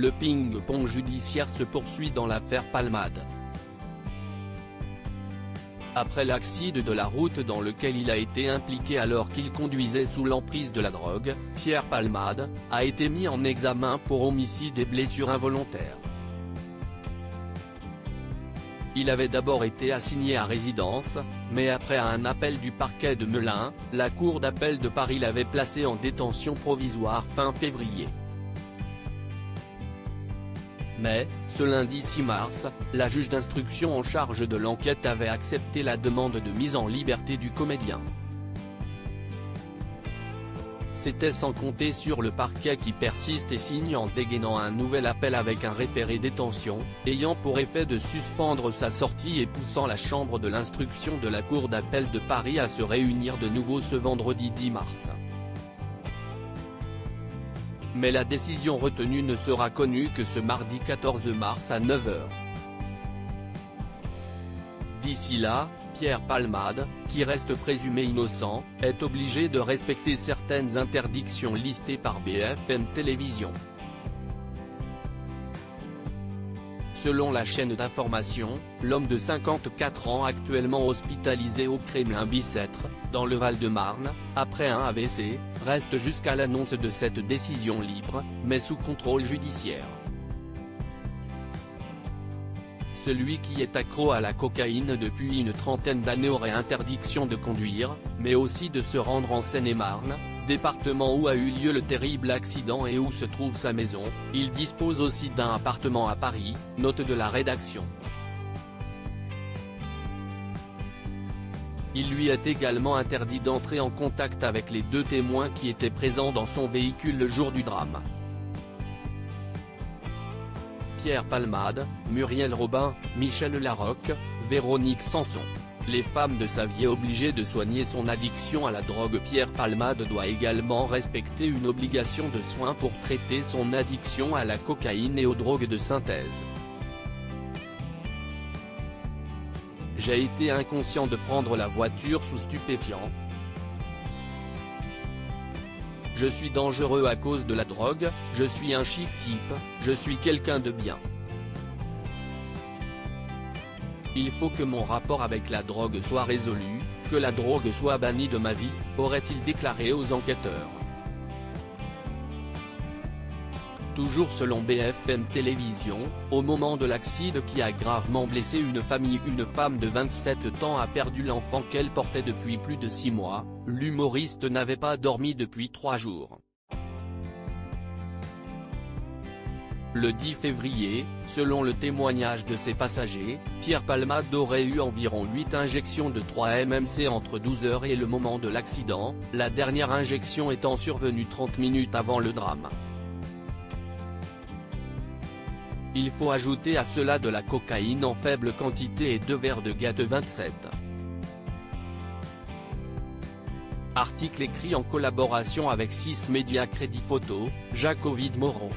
le ping-pong judiciaire se poursuit dans l'affaire Palmade. Après l'accident de la route dans lequel il a été impliqué alors qu'il conduisait sous l'emprise de la drogue, Pierre Palmade a été mis en examen pour homicide et blessures involontaires. Il avait d'abord été assigné à résidence, mais après un appel du parquet de Melun, la cour d'appel de Paris l'avait placé en détention provisoire fin février. Mais, ce lundi 6 mars, la juge d'instruction en charge de l'enquête avait accepté la demande de mise en liberté du comédien. C'était sans compter sur le parquet qui persiste et signe en dégainant un nouvel appel avec un référé détention, ayant pour effet de suspendre sa sortie et poussant la chambre de l'instruction de la cour d'appel de Paris à se réunir de nouveau ce vendredi 10 mars. Mais la décision retenue ne sera connue que ce mardi 14 mars à 9 h. D'ici là, Pierre Palmade, qui reste présumé innocent, est obligé de respecter certaines interdictions listées par BFM Télévision. Selon la chaîne d'information, l'homme de 54 ans actuellement hospitalisé au Kremlin-Bicêtre, dans le Val-de-Marne, après un AVC, reste jusqu'à l'annonce de cette décision libre, mais sous contrôle judiciaire. Celui qui est accro à la cocaïne depuis une trentaine d'années aurait interdiction de conduire, mais aussi de se rendre en Seine-et-Marne, département où a eu lieu le terrible accident et où se trouve sa maison. Il dispose aussi d'un appartement à Paris, note de la rédaction. Il lui est également interdit d'entrer en contact avec les deux témoins qui étaient présents dans son véhicule le jour du drame. Pierre Palmade, Muriel Robin, Michel Larocque, Véronique Sanson. Les femmes de sa vie obligées de soigner son addiction à la drogue. Pierre Palmade doit également respecter une obligation de soins pour traiter son addiction à la cocaïne et aux drogues de synthèse. J'ai été inconscient de prendre la voiture sous stupéfiants. Je suis dangereux à cause de la drogue, je suis un chic type, je suis quelqu'un de bien. Il faut que mon rapport avec la drogue soit résolu, que la drogue soit bannie de ma vie, aurait-il déclaré aux enquêteurs. Toujours selon BFM Télévision, au moment de l'accident qui a gravement blessé une famille, une femme de 27 ans a perdu l'enfant qu'elle portait depuis plus de 6 mois, l'humoriste n'avait pas dormi depuis 3 jours. Le 10 février, selon le témoignage de ses passagers, Pierre Palmade aurait eu environ 8 injections de 3 MMC entre 12 h et le moment de l'accident, la dernière injection étant survenue 30 minutes avant le drame. Il faut ajouter à cela de la cocaïne en faible quantité et 2 verres de GAT 27. Article écrit en collaboration avec 6 médias Crédit Photo, Jacques-Ovid Moreau.